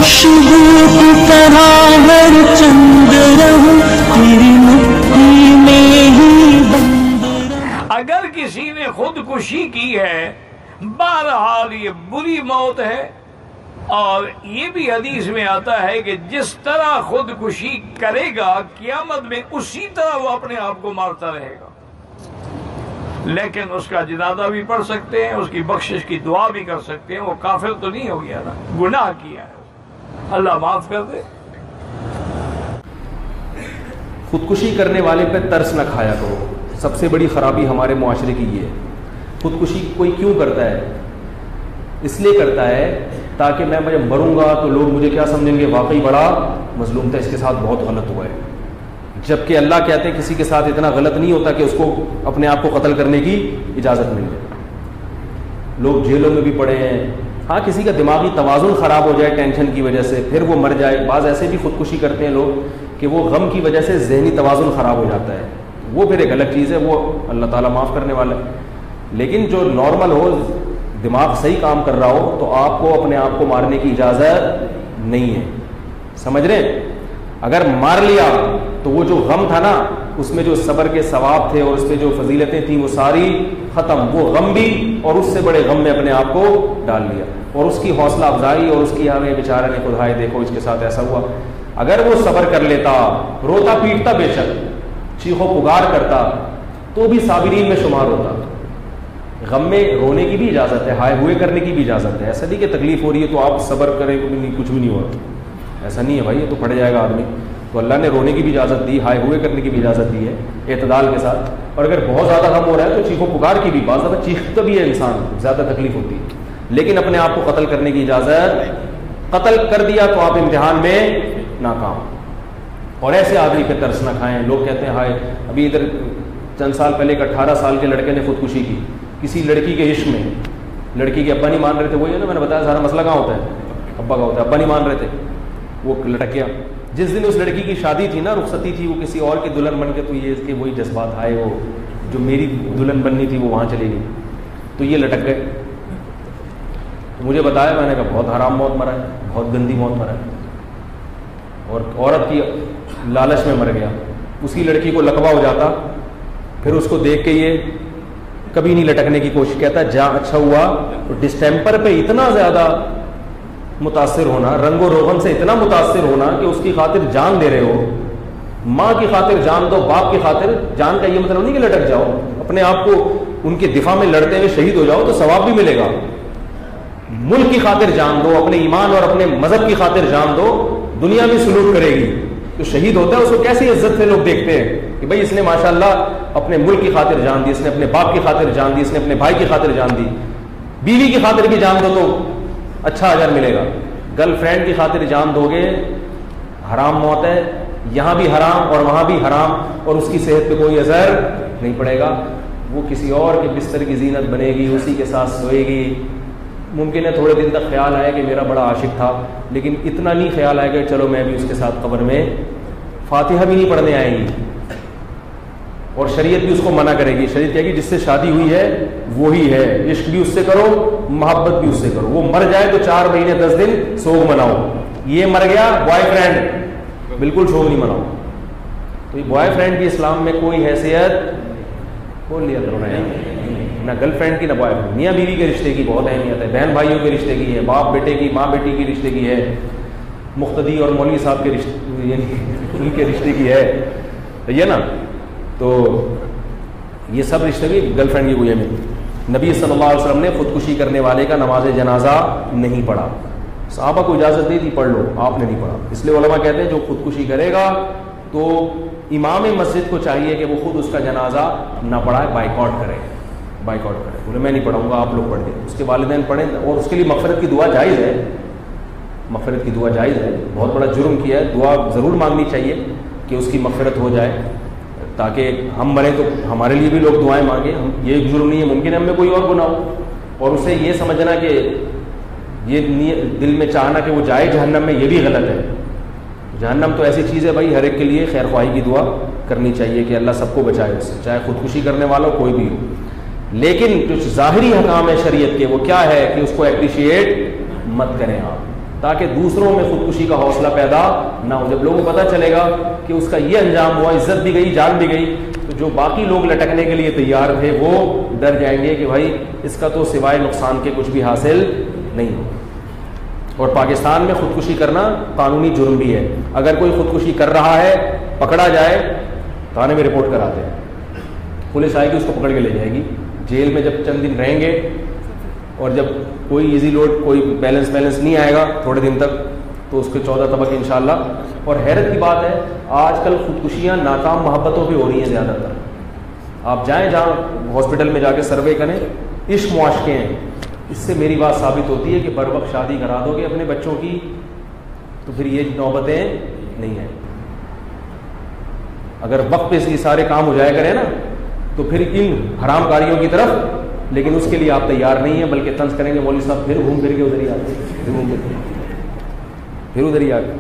खुशबू की तरह हर चंद रहूं तेरी मिट्टी में ही बंद रहूं। अगर किसी ने खुदकुशी की है, बहरहाल ये बुरी मौत है। और ये भी हदीस में आता है कि जिस तरह खुदकुशी करेगा क़यामत में उसी तरह वो अपने आप को मारता रहेगा। लेकिन उसका जनाजा भी पढ़ सकते हैं, उसकी बख्शिश की दुआ भी कर सकते हैं। वो काफिर तो नहीं हो गया ना, गुनाह किया है, अल्लाह माफ कर दे। खुदकुशी करने वाले पे तरस न खाया करो। सबसे बड़ी खराबी हमारे मुआशरे की ये है। खुदकुशी कोई क्यों करता है? इसलिए करता है ताकि मैं मरूंगा तो लोग मुझे क्या समझेंगे, वाकई बड़ा मजलूम था, इसके साथ बहुत गलत हुआ है। जबकि अल्लाह कहते हैं किसी के साथ इतना गलत नहीं होता कि उसको अपने आप को कत्ल करने की इजाज़त मिल जाए। लोग जेलों में भी पड़े हैं। हाँ, किसी का दिमागी तवाज़ुन ख़राब हो जाए टेंशन की वजह से, फिर वो मर जाए। बाज़ ऐसे भी खुदकुशी करते हैं लोग कि वो गम की वजह से ज़हनी तवाज़ुन ख़राब हो जाता है, वो फिर एक अलग चीज़ है, वो अल्लाह ताला माफ़ करने वाला है। लेकिन जो नॉर्मल हो, दिमाग सही काम कर रहा हो, तो आपको अपने आप को मारने की इजाज़त नहीं है। समझ रहे हैं? अगर मार लिया तो वो जो गम था ना, उसमें जो सब्र के सवाब थे और उस पर जो फजीलतें थी वो सारी ख़त्म। वो गम भी और उससे बड़े गम में अपने आप को डाल लिया, और उसकी हौसला अफजाई और उसकी हमें बेचारे ने खुद हाय देखो इसके साथ ऐसा हुआ। अगर वो सब्र कर लेता, रोता पीटता, बेशक चीखो पुकार करता, तो भी साबिरीन में शुमार होता। गम में रोने की भी इजाज़त है, हाय हुए करने की भी इजाज़त है। ऐसा नहीं कि तकलीफ हो रही है तो आप सब्र करें कुछ भी नहीं हुआ, ऐसा नहीं है भाई, ये तो पड़ जाएगा आदमी। तो अल्लाह ने रोने की भी इजाज़त दी, हाय हुए करने की भी इजाज़त दी है, एतदाल के साथ। और अगर बहुत ज़्यादा गम हो रहा है तो चीखो पुकार की भी, बहुत ज़्यादा चीखता भी है इंसान, ज़्यादा तकलीफ होती है, लेकिन अपने आप को कत्ल करने की इजाज़त। कत्ल कर दिया तो आप इम्तिहान में नाकाम। और ऐसे आदमी पे तरस ना खाएं। लोग कहते हैं हाय, अभी इधर चंद साल पहले एक 18 साल के लड़के ने खुदकुशी की किसी लड़की के इश्क में। लड़की के अब्बा नहीं मान रहे थे, वही है ना मैंने बताया सारा मसला कहाँ होता है, अब्बा का होता है। अब्बा नहीं मान रहे थे, वो लटक गया। जिस दिन उस लड़की की शादी थी ना, रुखसती थी, वो किसी और की दुल्हन बन के, तो ये इसके वही जज्बात आए, वो जो मेरी दुल्हन बननी थी वो वहाँ चली गई, तो ये लटक गए। तो मुझे बताया, मैंने कहा बहुत हराम मौत मरा है, बहुत गंदी मौत मरा है, और औरत की लालच में मर गया। उसी लड़की को लकवा हो जाता, फिर उसको देख के ये कभी नहीं लटकने की कोशिश, कहता जा अच्छा हुआ तो डिस्टेम्पर पे इतना ज़्यादा मुतासिर होना, रंगो रोगन से इतना मुतासिर होना कि उसकी खातिर जान दे रहे हो। माँ की खातिर जान दो, बाप की खातिर जान का ये मतलब नहीं कि लटक जाओ, अपने आप को उनके दिफा में लड़ते हुए शहीद हो जाओ तो सवाब भी मिलेगा। मुल्क की खातिर जान दो, अपने ईमान और अपने मजहब की खातिर जान दो, दुनिया भी सलूट करेगी। तो शहीद होता है उसको कैसी इज्जत से लोग देखते हैं कि भाई इसने माशाल्लाह अपने मुल्क की खातिर जान दी, इसने अपने बाप की खातिर जान दी, इसने अपने भाई की खातिर जान दी। बीवी की खातिर भी जान दो तो अच्छा अजर मिलेगा। गर्लफ्रेंड की खातिर जान दोगे, हराम मौत है, यहाँ भी हराम और वहाँ भी हराम, और उसकी सेहत पे कोई असर नहीं पड़ेगा। वो किसी और के बिस्तर की जीनत बनेगी, उसी के साथ सोएगी। मुमकिन है थोड़े दिन तक ख्याल आया कि मेरा बड़ा आशिक था, लेकिन इतना नहीं ख्याल आएगा कि चलो मैं भी उसके साथ कब्र में फातिहा भी नहीं पढ़ने आएंगी। और शरीयत भी उसको मना करेगी। शरीयत कहेगी जिससे शादी हुई है वही है, इश्क भी उससे करो, मोहब्बत भी उससे करो। वो मर जाए तो 4 महीने 10 दिन सोग मनाओ। ये मर गया बॉयफ्रेंड, बिल्कुल शोग नहीं मनाओ। तो ये बॉयफ्रेंड की इस्लाम में कोई हैसियत बोल लिया करो ना गर्लफ्रेंड की ना बॉयफ्रेंड। मियाँ बीवी के रिश्ते की बहुत अहमियत है, बहन भाइयों के रिश्ते की है, बाप बेटे की, माँ बेटी की रिश्ते की है, मुख्तदी और मौलवी साहब के रिश्ते उनके रिश्ते की है, ये ना। तो ये सब रिश्ते भी गर्लफ्रेंड की कोई अहमियत। नबी सल्लल्लाहु अलैहि वसल्लम ने खुदकुशी करने वाले का नमाज जनाजा नहीं पढ़ा। सहाबा को इजाज़त दी थी पढ़ लो, आपने नहीं पढ़ा। इसलिए उलमा कहते हैं जो खुदकुशी करेगा तो इमाम मस्जिद को चाहिए कि वो खुद उसका जनाजा ना पढ़ाए, बाइकआउट करे, बाइकआउट करे, बोले मैं नहीं पढ़ाऊंगा, आप लोग पढ़ दें। उसके वालिदैन पढ़ें, और उसके लिए मग़फ़िरत की दुआ जायज़ है, मग़फ़िरत की दुआ जायज़ है। बहुत बड़ा जुर्म किया है, दुआ ज़रूर मांगनी चाहिए कि उसकी मग़फ़िरत हो जाए, ताकि हम मरें तो हमारे लिए भी लोग दुआएं मांगे। हम ये जुर्म नहीं है, मुमकिन है हमें कोई और गुनाह हो, और उसे ये समझना कि ये दिल में चाहना कि वो जाए जहन्नम में, ये भी गलत है। जहन्नम तो ऐसी चीज़ है भाई, हर एक के लिए खैर ख्वाही की दुआ करनी चाहिए कि अल्लाह सबको बचाए उससे, चाहे खुदकुशी करने वाला कोई भी हो। लेकिन जो ज़ाहिरी हकाम है शरीयत के, वो क्या है कि उसको एप्रिशिएट मत करें आप, تاکہ دوسروں میں خودکشی کا حوصلہ پیدا نہ ہو. جب لوگوں کو پتہ چلے گا کہ اس کا یہ انجام ہوا, عزت بھی گئی, جان بھی گئی, تو جو باقی لوگ لٹکنے کے لیے تیار تھے وہ ڈر جائیں گے کہ بھائی اس کا تو سوائے نقصان کے کچھ بھی حاصل نہیں ہو. اور پاکستان میں خودکشی کرنا قانونی جرم بھی ہے. اگر کوئی خودکشی کر رہا ہے, پکڑا جائے, تھانے میں رپورٹ کراتے ہیں, پولیس آئے گی, اس کو پکڑ کے لے جائے گی. جیل میں جب چند دن رہیں گے اور جب کوئی ایزی لوڈ, کوئی بیلنس نہیں آئے گا تھوڑے دن تک, تو اس کے 14 طبق انشاءاللہ. اور حیرت کی بات ہے, آج کل خودکشیاں ناکام محبتوں پہ ہو رہی ہیں زیادہ تر. آپ جائیں جہاں ہاسپٹل میں جا کے سروے کریں, عشق معاشقے ہیں. اس سے میری بات ثابت ہوتی ہے کہ بر وقت شادی کرا دو گے اپنے بچوں کی تو پھر یہ نوبتیں نہیں ہیں. اگر وقت پہ یہ سارے کام ہو جایا کریں نا تو پھر ان حرام کاریوں کی طرف, لیکن اس کے لیے آپ تیار نہیں ہیں, بلکہ طنز کریں گے مولوی صاحب پھر گھوم پھر کے ادھر ہی آتے, پھر ادھر ہی آ گئے.